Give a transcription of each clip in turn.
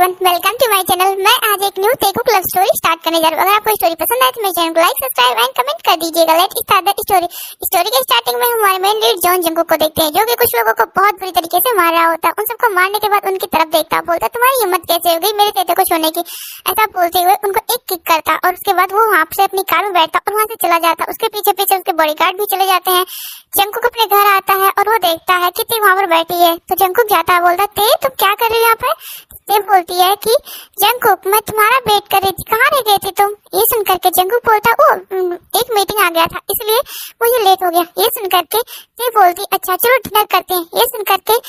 Welcome to my channel. मैं आज एक न्यू तेकुक लव स्टोरी स्टार्ट करने जा रही हूँ। अगर आपको स्टोरी पसंद आए तो मेरे चैनल को लाइक, सब्सक्राइब एंड कमेंट कर दीजिएगा। Let's start the story. Story के स्टार्टिंग में हमारे मेन लीड जॉन जंगकुक को देखते हैं, जो कि कुछ लोगों को बहुत बुरी तरीके से मार रहा होता है। उन सबको मारने के बाद उनकी तरफ देखता, बोलता तुम्हारी हिम्मत कैसे हो गई मेरे तेते को छूने की। ऐसा बोलते हुए उनको एक किक करता और उसके बाद वो वहाँ से अपनी कार में बैठता और वहाँ से चला जाता। उसके पीछे पीछे उसके बॉडीगार्ड भी चले जाते हैं। जंगकुक अपने घर आता है और वो देखता है कि ते वहाँ पर बैठी है, तो जंगकुक जाता है, बोलता ते तुम क्या कर रही हो यहाँ पर। ते बोलती है कि जंगकुक मैं तुम्हारा वेट कर रही थी, कहाँ रह गए थे तुम। ये सुन करके जंगकुक बोलता ओ एक मीटिंग आ गया था इसलिए मुझे लेट हो गया। ये सुन करके ते बोलती अच्छा चलो डिनर करते हैं। ये सुन करके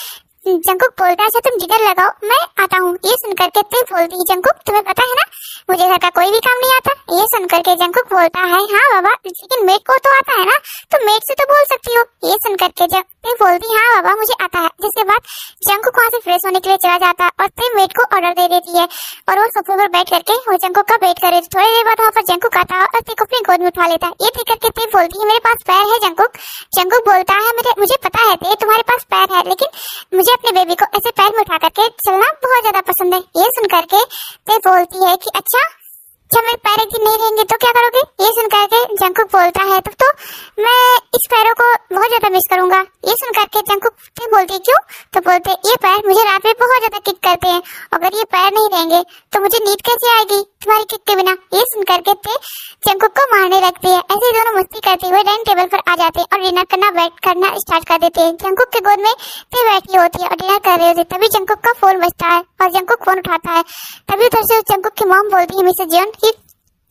जंगकुक बोलता है अच्छा तुम डिनर लगाओ मैं आता हूँ। ये सुन करके ते बोलती जंगकुक तुम्हें पता है ना मुझे घर का कोई भी काम नहीं आता। ये सुन करके जंगकुक बोलता है हाँ बाबा लेकिन मेड को तो आता है ना, तो मेड से तो बोल सकती हो। ये सुन करके ते बोलती हाँ बाबा मुझे आता है। जिसके बाद जंगकुक वहाँ से फ्रेश होने के लिए चला जाता है और ते मेड को ऑर्डर दे देती है और वो सोफे पर बैठ करके वो जंगकुक का वेट करे। थोड़ी देर बाद वहाँ पर जंगकुक आता है और ते को अपनी गोद में उठा लेता है। ये देख करके ते बोलती है मेरे पास पैर है जंगकुक। जंगकुक बोलता है मुझे पता है ते तुम्हारे पास पैर है, लेकिन मुझे अपने बेबी को ऐसे पैर में उठा करके चलना बहुत ज्यादा पसंद है। ये सुन करके ते बोलती है कि अच्छा जब मेरे पैर एक दिन नहीं रहेंगे तो क्या करोगे। ये सुन करके जंगकुक बोलता है तब तो मैं इस पैरों को बहुत ज्यादा मिस करूंगा। ये सुन करके जंगकुक ते बोलती क्यों, तो बोलते ये पैर मुझे रात में बहुत ज्यादा किक करते हैं, अगर ये पैर नहीं रहेंगे तो मुझे नींद कैसे आएगी तुम्हारी किक के बिना। ये सुन करके ते जंगकुक को मारने लगती है। ऐसे ही दोनों मस्ती करते हुए डाइनिंग टेबल पर आ जाते हैं और डिनर करना स्टार्ट कर देते हैं। जंगकुक के गोद में ते बैठी होती है और डिनर कर रही होती है। तभी जंगकुक का फोन बजता है और जंगकुक फोन उठाता है। तभी उधर से जंगकुक की मॉम बोलती है मिसेस जियोन कि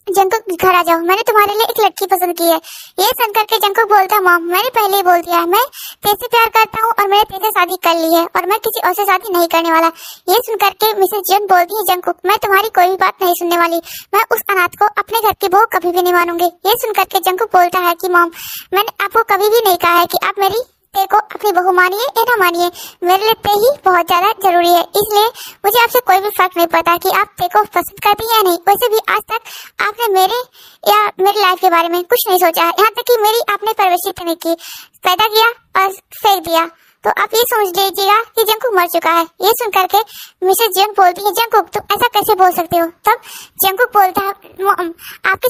जंगकुक घर आ जाओ, मैंने तुम्हारे लिए एक लड़की पसंद की है। ये सुन करके जंगकुक बोलता है मॉम मैंने पहले ही बोल दिया है मैं तेरे से प्यार करता हूँ और मैंने तेरे से शादी कर ली है और मैं किसी और से शादी नहीं करने वाला। ये सुन करके मिसेस जियोन बोलती है जंगकुक मैं तुम्हारी कोई भी बात नहीं सुनने वाली, मैं उस अनाथ को अपने घर की बहू कभी भी नहीं मानूंगी। ये सुन करके जंगकुक बोलता है कि मॉम मैंने आपको कभी भी नहीं कहा है कि आप मेरी ते को अपनी बहू मानिए या ना मानिए, मेरे लिए ते ही बहुत ज्यादा जरूरी है, इसलिए मुझे आपसे कोई भी फर्क नहीं पड़ता कि आप ते को पसंद करती हैं या नहीं। वैसे भी आज तक आपने मेरे या मेरी लाइफ के बारे में कुछ नहीं सोचा है, यहाँ तक कि मेरी आपने परवरिश नहीं की, पैदा किया और फेंक दिया, तो आप ये समझ लीजिएगा कि जंगकुक मर चुका है। ये सुन करके मिसेस जियोन बोलती है जंगकुक तुम ऐसा कैसे बोल सकते हो। तब जंगकुक बोलता है आपके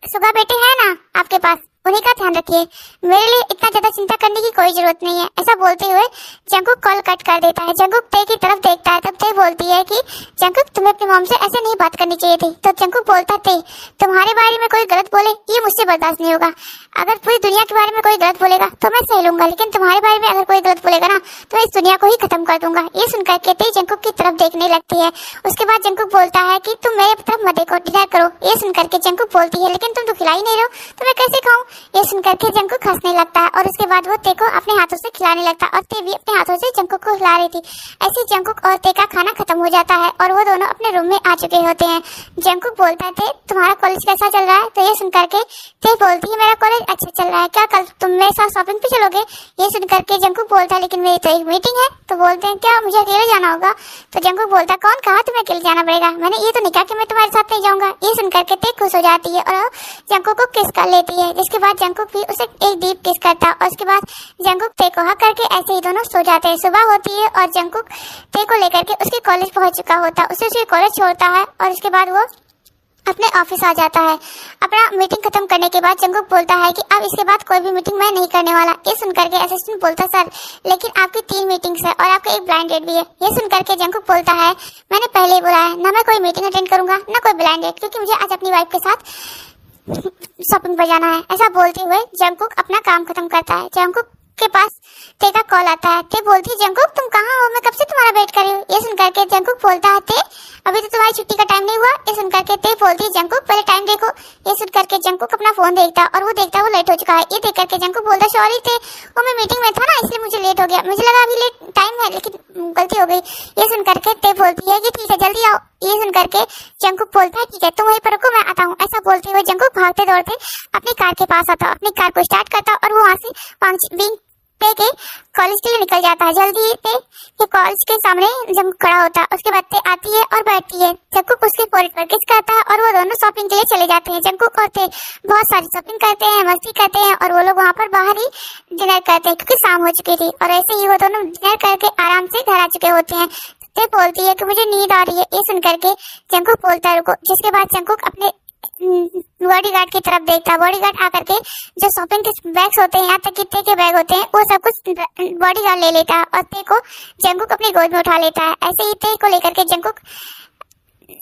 सुगा बेटे हैं ना आपके पास, उन्हीं का ध्यान रखिए, मेरे लिए इतना ज्यादा चिंता करने की कोई जरूरत नहीं है। ऐसा बोलते हुए जंगकुक कॉल कट कर देता है। जंगकुक ते की तरफ देखता है, तब ते बोलती है कि जंगकुक तुम्हें अपनी मॉम से ऐसे नहीं बात करनी चाहिए थी। तो जंगकुक बोलता ते तुम्हारे बारे में कोई गलत बोले ये मुझसे बर्दाश्त नहीं होगा, अगर पूरी दुनिया के बारे में कोई गलत बोलेगा तो मैं सह लूंगा, लेकिन तुम्हारे बारे में अगर कोई गलत बोलेगा ना तो मैं इस दुनिया को ही खत्म कर दूंगा। ये सुनकर के ते जंगकुक की तरफ देखने लगती है। उसके बाद जंगकुक बोलता है कि तुम मेरे तरफ मत देखो, डिनर करो। ये सुनकर के जंगकुक बोलती है लेकिन तुम तो खिला ही नहीं रहो तो मैं कैसे खाऊं। ये सुनकर के जंगकुक हंसने लगता है और उसके बाद वो ते को अपने हाथों से खिलाने लगता है और ते भी अपने हाथों से जंगकुक को खिला रही थी। ऐसे जंगकुक और ते का खाना खत्म हो जाता है और वो दोनों अपने रूम में आ चुके होते हैं। जंगकुक बोलता है ते तुम्हारा कॉलेज कैसा चल रहा है। तो ये सुनकर के ते बोलती है मेरा कॉलेज अच्छा चल रहा है, क्या कल तुम मेरे साथ शॉपिंग पे चलोगे। ये सुनकर के जंगकुक बोलता है लेकिन मेरी तो एक मीटिंग है। तो बोलते हैं क्या मुझे अकेले जाना होगा। तो जंगकुक बोलता है कौन कहा तुम्हें अकेले जाना पड़ेगा, मैंने ये तो नहीं कहा कि मैं तुम्हारे साथ नहीं जाऊंगा। ये सुनकर के ते खुश हो जाती है और जंगकुक को किस कर लेती है, जिसके बाद जंगकुक भी उसे एक डीप किस करता है और उसके बाद जंगकुक ते को हक करके ऐसे ही दोनों सो जाते हैं। सुबह होती है और जंगकुक ते को लेकर के उसके कॉलेज पहुंच चुका होता है। उसे कॉलेज छोड़ता है और उसके बाद वो अपने ऑफिस आ जाता है। अपना मीटिंग खत्म करने के बाद जंगकुक बोलता है कि अब इसके बाद कोई भी मीटिंग मैं नहीं करने वाला। ये सुनकर के असिस्टेंट बोलता सर लेकिन आपकी 3 मीटिंग्स है और आपका एक ब्लाइंड डेट भी है। ये सुनकर के जंगकुक बोलता है मैंने पहले ही बोला है ना मैं कोई मीटिंग अटेंड करूंगा ना कोई ब्लाइंड डेट, क्योंकि मुझे आज अपनी वाइफ के साथ शॉपिंग पर जाना है। ऐसा बोलते हुए जंगकुक अपना काम खत्म करता है। जंगकुक के पास ते का कॉल आता है। ते बोलती है जंगकुक तुम कहाँ हो, मैं कब से तुम्हारा वेट कर रही हूँ। ये सुनकर के जंगकुक बोलता है ते अभी तो तुम्हारी छुट्टी का टाइम नहीं हुआ। ये सुनकर के ते बोलती है जंगकुक पहले टाइम देखो। ये सुनकर के जंगकुक अपना फोन देखता है और वो देखता है वो लेट हो चुका है। ये देख करके जंगकुक बोलता है सॉरी ते वो मैं मीटिंग में था ना इसलिए मुझे लेट हो गया, मुझे लगा अभी लेट टाइम है लेकिन गलती हो गई। ये सुनकर के ते बोलती है कि ठीक है जल्दी आओ। ये सुनकर के जंगकुक बोलता है ठीक है तुम वहीं पर रुको मैं आता हूँ। ऐसा बोलते हुए जंगकुक भागते दौड़ते अपनी कार के पास आता, अपनी कार को स्टार्ट करता और वो वहाँ से पे के कॉलेज के लिए निकल जाता है। जल्दी पे के कॉलेज के सामने जब खड़ा होता है उसके बाद ते आती है और बैठती है। जंगकुक उसके फोrehead पर किस करता है और वो दोनों शॉपिंग के लिए चले जाते हैं। जंगकुक और ते बहुत सारी शॉपिंग करते हैं, मस्ती करते हैं और वो लोग वहाँ पर बाहर ही डिनर करते हैं क्योंकि शाम हो चुकी थी और ऐसे ही वो दोनों डिनर करके आराम से घर आ चुके होते हैं। ते बोलती है कि मुझे नींद आ रही है। ये सुन करके जंकुक बोलता है रुको। जिसके बाद जंकुक अपने बॉडीगार्ड की तरफ देखता है। बॉडीगार्ड आकर के जो शॉपिंग के बैग्स होते हैं, यहाँ तक कि ते के बैग होते हैं, वो सब कुछ बॉडीगार्ड ले लेता है और ते को जंकुक अपनी गोद में उठा लेता है। ऐसे ही ते को लेकर के जंकुक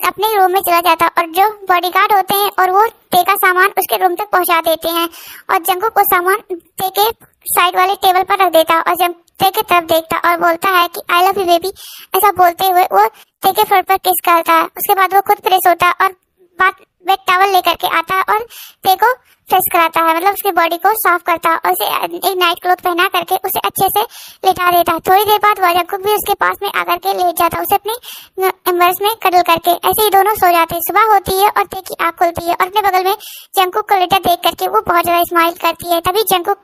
अपने रूम में चला जाता और जो बॉडीगार्ड होते हैं और वो ते का सामान उसके रूम तक पहुंचा देते हैं और जंकुक वो सामान ते के साइड वाले टेबल पर रख देता और जब ते की तरफ देखता और बोलता है कि आई लव यू बेबी। ऐसा बोलते हुए वो ते के फर पर किस करता है। उसके बाद वो खुद फ्रेश होता है और वेट टॉवल लेकर के आता है और ते को फ्रेश कराता है, मतलब उसकी बॉडी को साफ करता है और उसे एक नाइट क्लॉथ पहना करके उसे अच्छे से लेटा देता है। थोड़ी देर बाद जंकुक भी उसके पास में आकर के लेट जाता है, उसे अपने एम्बर्स में कडल करके। ऐसे ही दोनों सो जाते हैं। सुबह होती है और ते की आंख खुलती है और अपने बगल में जंकुक को लेटा देख करके वो बहुत ज्यादा स्माइल करती है। तभी जंकुक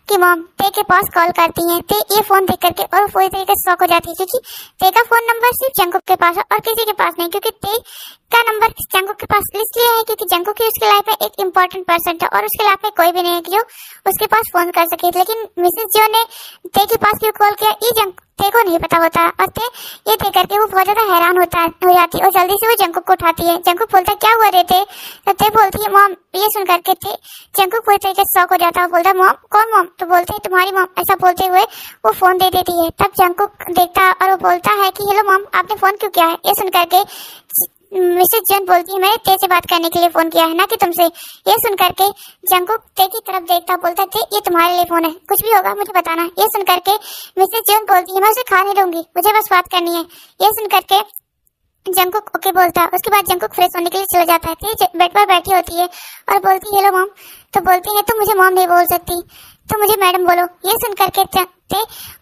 की मॉम ते के पास कॉल करती है। ते ये फोन देख करके और पूरी तरीके से शॉक हो जाती है क्योंकि ते का फोन नंबर सिर्फ जंकुक के पास है और किसी के पास नहीं, क्योंकि ते का नंबर जंकुक के पास इसलिए है क्योंकि जंकुक ही उसके लाइफ में एक इम्पोर्टेंट पर्सन था और उसके लाइफ में कोई भी नहीं है कि जो उसके पास फोन कर सके। लेकिन मिसेस जो ने ते के पास क्यों कॉल किया ये ते को नहीं पता होता और ते ये देख करके वो बहुत ज्यादा हैरान हो जाती है और जल्दी से वो जंकुक को उठाती है। जंकुक बोलता है क्या हुआ रे ते? तो ते बोलती है मॉम। ये सुन करके ते जंकुक पूरी तरीके से शॉक हो जाता है और बोलता है मॉम? कौन मॉम? तो बोलते है तुम्हारी मॉम। ऐसा बोलते हुए वो फोन दे देती है। तब जंकुक देखता है और वो बोलता है कि हेलो मॉम, आपने फोन क्यों किया है? ये सुन करके मिसेस जन बोलती है मैंने ते से बात करने के लिए फोन किया है ना कि तुमसे। ये सुन करके जंकुक ते की तरफ देखता बोलता है ये तुम्हारे लिए फोन है, कुछ भी होगा मुझे बताना। ये सुन करके मिसेस जन बोलती है मैं उसे खा नहीं दूंगी, मुझे बस बात करनी है। ये सुन करके जंकुक ओके बोलता है। उसके बाद जंकुक फ्रेश होने के लिए चला जाता है। ते बेड पर बैठी होती है और बोलती है हेलो मॉम। तो बोलती है तुम मुझे मॉम नहीं बोल सकती, तो मुझे मैडम बोलो। ये सुन करके ते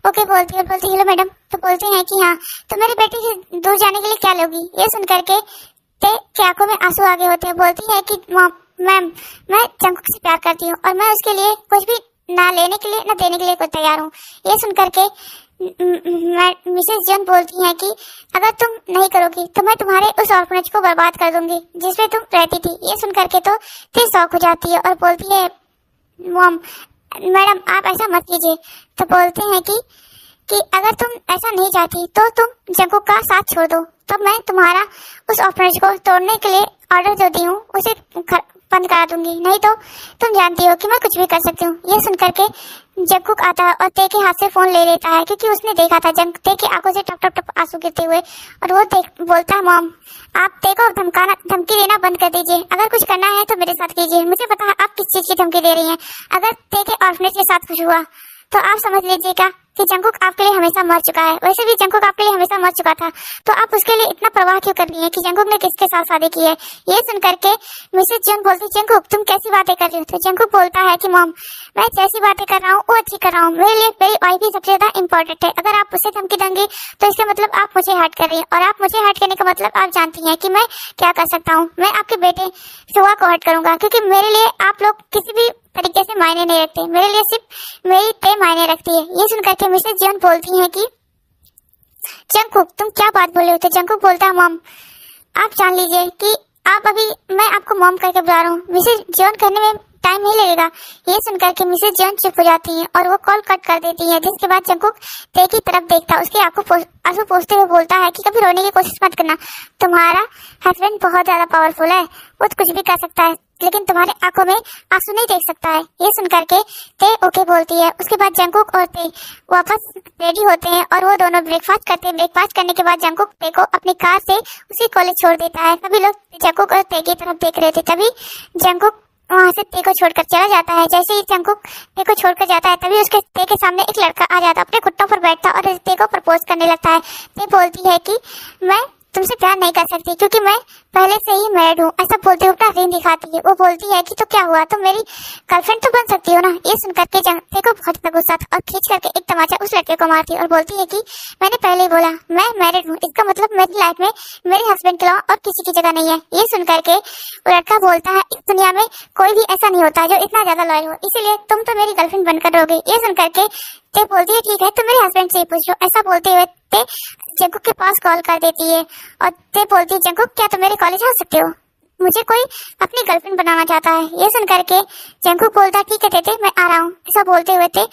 ओके बोलती है और बोलती हेलो मैडम। तो बोलते हैं कि हाँ, तो मेरे बेटे से दूर जाने के लिए क्या लोगी? ये सुन करके ते की आंखों में आंसू आगे होते हैं। बोलती है कि मैम मैं जंकुक से प्यार करती हूँ और मैं उसके लिए कुछ भी ना लेने के लिए ना देने के लिए कोई तैयार हूँ। ये सुन करके मिसेस जन बोलती हैं कि अगर तुम नहीं करोगी तो मैं तुम्हारे उस ऑर्फनेज को बर्बाद कर दूंगी जिसमें तुम रहती थी। ये सुन करके तो ते शॉक हो जाती है और बोलती है मॉम मैडम आप ऐसा मत कीजिए। तो बोलते हैं कि अगर तुम ऐसा नहीं चाहती तो तुम जंकुक का साथ छोड़ दो, तब मैं तुम्हारा उस ऑर्फनेज को तोड़ने के लिए ऑर्डर जो दी हूँ उसे बंद करा दूंगी, नहीं तो तुम जानती हो कि मैं कुछ भी कर सकती हूँ। ये सुन करके जंकुक आता है और ते के हाथ से फोन ले लेता है क्योंकि उसने देखा था ते की आंखों से टप टप टप आंसू गिरते हुए और वो बोलता है मॉम आप ते को धमकी देना बंद कर दीजिए, अगर कुछ करना है तो मेरे साथ कीजिए, मुझे पता है आप किस चीज की धमकी दे रही हैं। अगर ते के ऑर्फनेज के साथ कुछ हुआ तो आप समझ लीजिएगा कि जंकुक आपके लिए हमेशा मर चुका है। वैसे भी जंकुक आपके लिए हमेशा मर चुका था, तो आप उसके लिए इतना परवाह क्यों कर रही हैं कि जंकुक ने किसके साथ शादी की है। ये सुन करके मिसेस जन बोलती जंकुक तुम कैसी बातें कर रही हो? तो जंकुक बोलता है कि मॉम मैं जैसी बातें कर रहा हूँ वो अच्छी कर रहा हूँ, मेरे लिए मेरी वाइफ भी सबसे ज्यादा इम्पोर्टेंट है। अगर आप उसे धमकी देंगे तो इसका मतलब आप मुझे हर्ट कर रही हैं और आप मुझे हर्ट करने का मतलब आप जानती हैं कि मैं क्या कर सकता हूँ। मैं आपके बेटे सुहा को हर्ट करूंगा क्योंकि मेरे लिए आप लोग किसी भी तरीके से मायने नहीं रखते, मेरे लिए सिर्फ मेरी ते मायने रखती है। ये सुन करके मिसेस जन बोलती हैं कि जंकुक तुम क्या बात बोल रहे हो? तो जंकुक बोलता है मॉम आप जान लीजिए कि आप अभी मैं आपको मॉम करके बुला रहा हूँ, मिसेस जॉन करने में टाइम नहीं लगेगा। ये सुनकर के मिसेस जॉन चुप हो जाती हैं और वो कॉल कट कर देती है। जिसके बाद जंकुक ते की तरफ देखता उसकी आंसू पोंछते हुए बोलता है कि कभी रोने की कोशिश मत करना, तुम्हारा हस्बैंड बहुत ज्यादा पावरफुल है, वो कुछ भी कर सकता है लेकिन तुम्हारे आंखों में आंसू नहीं देख सकता है। ये सुनकर के ते ओके बोलती है। उसके बाद जंकुक और ते वापस रेडी होते हैं और वो दोनों ब्रेकफास्ट करते हैं। ब्रेकफास्ट करने के बाद जंकुक ते को अपनी कार से उसी कॉलेज छोड़ देता है। सभी लोग जंकुक और ते की तरफ देख रहे थे, तभी जंकुक वहाँ से ते को छोड़कर चला जाता है। जैसे ही जंकुक ते को छोड़कर जाता है तभी उसके ते के सामने एक लड़का आ जाता है, अपने घुटनों पर बैठता और ते को प्रपोज करने लगता है। ते बोलती है कि मैं तुमसे प्यार नहीं कर सकती क्योंकि मैं पहले से ही मैरिड हूँ। ऐसा बोलते हुए अपना रिंग दिखाती है। वो बोलती है कि तो क्या हुआ, तुम मेरी गर्लफ्रेंड तो बन सकती हो ना। ये सुनकर के ते को बहुत गुस्सा था और खींच करके एक तमाचा उस लड़के को मारती है और बोलती है कि मैंने पहले ही बोला मैं मैरिड हूँ, इसका मतलब मेरी लाइफ में मेरे हस्बैंड के अलावा और किसी की जगह नहीं है। ये सुनकर के वो लड़का बोलता है इस दुनिया में कोई भी ऐसा नहीं होता जो इतना ज्यादा लॉयल हो, इसीलिए तुम तो मेरी गर्लफ्रेंड बनकर रहोगे। ये सुनकर के ते बोलती है ठीक है तुम मेरे हस्बैंड से ही पूछो। ऐसा बोलते हुए ते जंकुक के पास कॉल कर देती है और ते बोलती है जंकुक क्या तुम मेरे कॉलेज आ सकते हो, मुझे कोई अपनी गर्लफ्रेंड बनाना चाहता है। ये सुन करके जंकुक बोलता है ठीक है ते मैं आ रहा हूँ। ऐसा बोलते हुए ते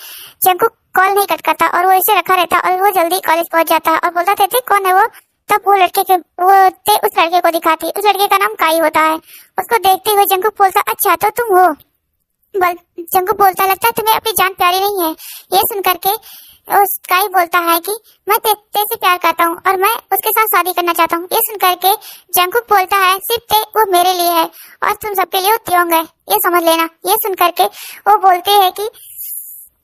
जंकुक कॉल नहीं कट करता और वो इसे रखा रहता और वो जल्दी कॉलेज पहुंच जाता है और बोलता थे कौन है वो। तब वो उस लड़के को दिखाती। उस लड़के का नाम काई होता है। उसको देखते हुए जंकुक बोलता अच्छा तो तुम हो। जंकुक बोलता लगता है तुम्हें अपनी जान प्यारी नहीं है। ये सुन करके उस काई बोलता है कि मैं तेरे से प्यार करता हूँ और मैं उसके साथ शादी करना चाहता हूँ। ये सुन करके जंकुक बोलता है सिर्फ वो मेरे लिए है और तुम सबके लिए वो त्योंग है, ये समझ लेना। ये सुन करके वो बोलते हैं कि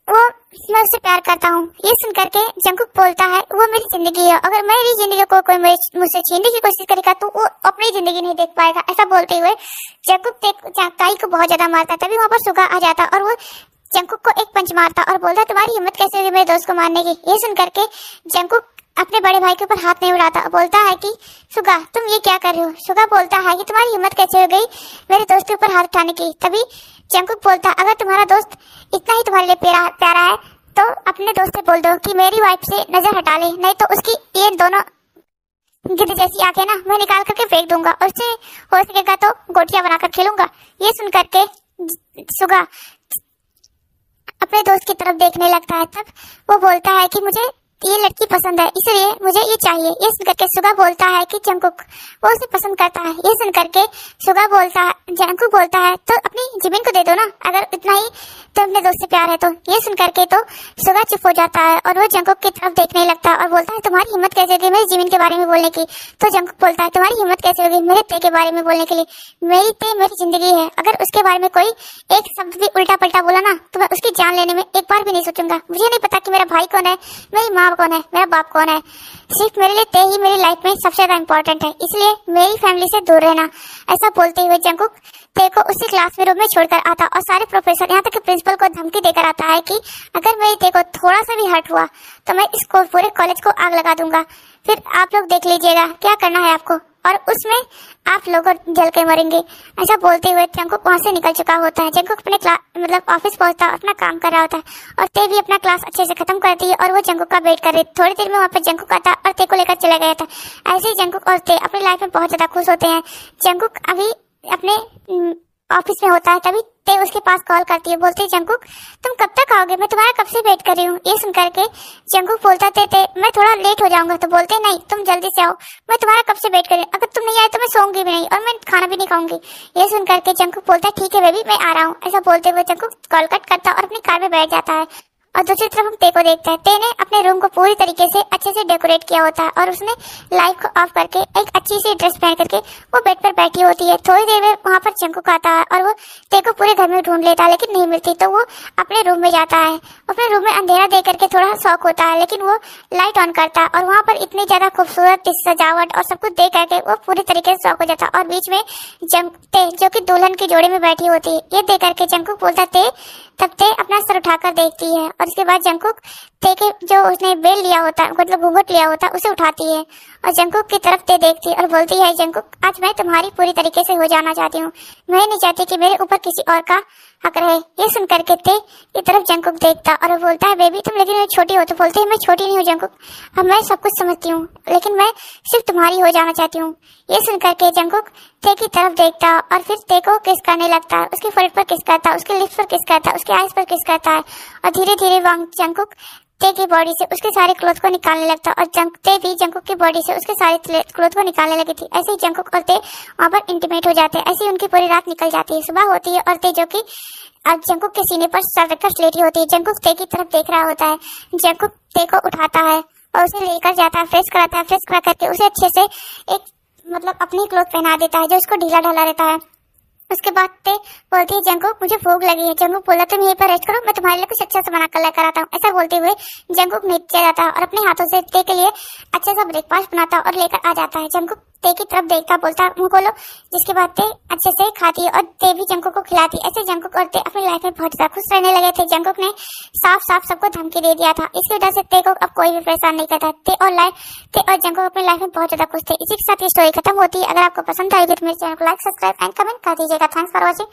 वो मैं उससे प्यार करता हूँ। ये सुन करके जंकुक बोलता है वो मेरी जिंदगी है, अगर मेरी जिंदगी को कोई मुझसे छीनने की कोशिश करेगा तो वो अपनी जिंदगी नहीं देख पाएगा। ऐसा बोलते हुए जंकुक काई को बहुत ज्यादा मारता। तभी वहाँ पर सुगा आ जाता और वो जंकुक को एक पंच मारता और बोलता तुम्हारी हिम्मत कैसे हुई मेरे दोस्त को मारने की। ये सुन करके जंकुक अपने बड़े भाई के ऊपर हाथ नहीं उड़ाता, बोलता है कि सुगा तुम ये क्या कर रहे हो। सुगा बोलता है कि तुम्हारी हिम्मत कैसे हो गई मेरे दोस्त के ऊपर हाथ उठाने की। तभी जंकुक बोलता अगर तुम्हारा दोस्त इतना ही तुम्हारे लिए प्यारा है तो अपने दोस्त से बोल दो कि मेरी वाइफ से नजर हटा ले, नहीं तो उसकी ये दोनों गिद्ध जैसी आंखें ना मैं निकाल करके फेंक दूंगा और उससे हो सकेगा तो गोटियां बनाकर खेलूंगा। ये सुन करके सुगा अपने दोस्त की तरफ देखने लगता है। तब वो बोलता है कि मुझे ये लड़की पसंद है इसलिए मुझे ये चाहिए। ये सुन करके सुगा बोलता है कि जंकुक वो उसे पसंद करता है। ये सुन करके सुगा बोलता है जंकुक बोलता है तो अपनी जमीन को दे दो ना, अगर इतना ही तो अपने दोस्त से प्यार है तो। ये सुन करके तो सुगा चुप हो जाता है और वो जंकुक की तरफ देखने लगता है और बोलता है तुम्हारी हिम्मत कैसे होगी मेरी जमीन के बारे में बोलने की। तो जंकुक बोलता है तुम्हारी हिम्मत कैसे होगी मेरे ते के बारे में बोलने के लिए। मेरी जिंदगी है, अगर उसके बारे में कोई एक शब्द भी उल्टा पलटा बोला ना तो मैं उसकी जान लेने में एक बार भी नहीं सोचूंगा। मुझे नहीं पता कि मेरा भाई कौन है, मेरी माँ कौन है, मेरा बाप कौन है, सिर्फ मेरे लिए ते ही मेरी लाइफ में सबसे ज्यादा इंपॉर्टेंट है, इसलिए मेरी फैमिली से दूर रहना। ऐसा बोलते हुए जंकुक ते को उसी क्लास में रूम में छोड़कर आता और सारे प्रोफेसर यहाँ तक कि प्रिंसिपल को धमकी देकर आता है कि अगर मेरी ते को थोड़ा सा भी हर्ट हुआ तो मैं इसको पूरे कॉलेज को आग लगा दूंगा, फिर आप लोग देख लीजिएगा क्या करना है आपको और उसमें आप लोग जल के मरेंगे। ऐसा बोलते हुए जंकुक वहाँ से निकल चुका होता है। जंकुक अपने ऑफिस पहुंचता है, अपना काम कर रहा होता है और ते भी अपना क्लास अच्छे से खत्म करती है और वो जंकुक का वेट कर रही। थोड़ी देर में वहाँ पर जंकुक आता और ते को लेकर चला गया था। ऐसे ही जंकुक और ते अपनी लाइफ में बहुत ज्यादा खुश होते हैं। जंकुक अभी अपने ऑफिस में होता है, तभी ते उसके पास कॉल करती है, बोलती है जंकुक तुम कब तक आओगे, मैं तुम्हारा कब से वेट कर रही हूँ। ये सुन करके जंकुक बोलता ते मैं थोड़ा लेट हो जाऊंगा, तो बोलते नहीं तुम जल्दी से आओ, मैं तुम्हारा कब से वेट कर रही हूँ, अगर तुम नहीं आए तो मैं सोऊंगी भी नहीं और मैं खाना भी नहीं खाऊंगी। ये सुन करके जंकुक बोलता ठीक है बेबी मैं आ रहा हूँ। ऐसा बोलते हुए जंकुक कॉल कट करता और अपनी कार में बैठ जाता है और दूसरी तरफ हम ते को देखते हैं। ते ने अपने रूम को पूरी तरीके से अच्छे से डेकोरेट किया होता है और उसने लाइट को ऑफ करके एक अच्छी सी ड्रेस पहन करके वो बेड पर बैठी होती है। थोड़ी देर में वहाँ पर जंकुक आता है और वो ते को पूरे घर में ढूंढ लेता है लेकिन नहीं मिलती, तो वो अपने रूम में जाता है। अपने रूम में अंधेरा देख करके थोड़ा शौक होता है लेकिन वो लाइट ऑन करता है और वहाँ पर इतनी ज्यादा खूबसूरत सजावट और सब कुछ देख करके वो पूरी तरीके से शौक हो जाता है और बीच में ते जो कि दुल्हन की जोड़ी में बैठी होती है। ये देख करके जंकुक बोलता तब ते अपना सर उठाकर देखती है और उसके बाद जंकुक ते के जो उसने बेल लिया होता है मतलब घूंघट लिया होता है उसे उठाती है और जंकुक की तरफ ते देखती है और बोलती है जंकुक आज मैं तुम्हारी पूरी तरीके से हो जाना चाहती हूँ, मैं नहीं चाहती कि मेरे ऊपर किसी और का हक रहे। ये सुन करके ते की तरफ जंकुक देखता और बोलता है बेबी तुम लेकिन छोटी हो। तो बोलते है मैं छोटी नहीं हूँ जंकुक, अब मैं सब कुछ समझती हूँ लेकिन मैं सिर्फ तुम्हारी हो जाना चाहती हूँ। ये सुन करके जंकुक ते की तरफ देखता और फिर ते को किस करने लगता है, उसके फोrehead पर किस करता है, उसके लिप्स पर किस करता है, उसके आईज पर किस करता है और धीरे धीरे जंकुक ते की बॉडी से उसके सारे क्लोथ को निकालने लगता और ते भी जंकुक की बॉडी से उसके सारे क्लोथ को निकालने लगी थी। ऐसे ही जंकुक और ते वहाँ पर इंटीमेट हो जाते हैं। ऐसे ही उनकी पूरी रात निकल जाती है। सुबह होती है और ते जो कि अब जंकुक के सीने पर सर रखकर लेटी होती है। जंकुक ते की तरफ देख रहा होता है। जंकुक ते को उठाता है और उसे लेकर जाता है, फ्रेश कराता है, फ्रेश करा करके उसे अच्छे से एक अपनी क्लोथ पहना देता है जो उसको ढीला ढाला रहता है। उसके बाद ते बोलती है जंकुक मुझे भूख लगी है। जंकुक बोला तुम यहीं पर रेस्ट करो, मैं तुम्हारे लिए कुछ अच्छा सा बना कर लेकर आता हूँ। ऐसा बोलते हुए जंकुक नीचे जाता है और अपने हाथों से ते के लिए अच्छा सा ब्रेकफास्ट बनाता और लेकर आ जाता है। जंकुक ते की तरफ देखता बोलता मुंह खोलो, जिसके बाद ते अच्छे से खाती है और ते भी जंकुक को खिलाती। ऐसे जंकुक और ते अपनी लाइफ में बहुत ज्यादा खुश रहने लगे थे। जंकुक ने साफ साफ सबको धमकी दे दिया था, इसकी वजह से ते को अब कोई भी परेशान नहीं करता। ते और जंकुक अपनी लाइफ में बहुत ज्यादा खुश थे। इसी के साथ ये स्टोरी खत्म होती है। अगर आपको पसंद आई तो मेरे चैनल को लाइक, सब्सक्राइब एंड कमेंट कर दीजिएगा। Thanks for watching.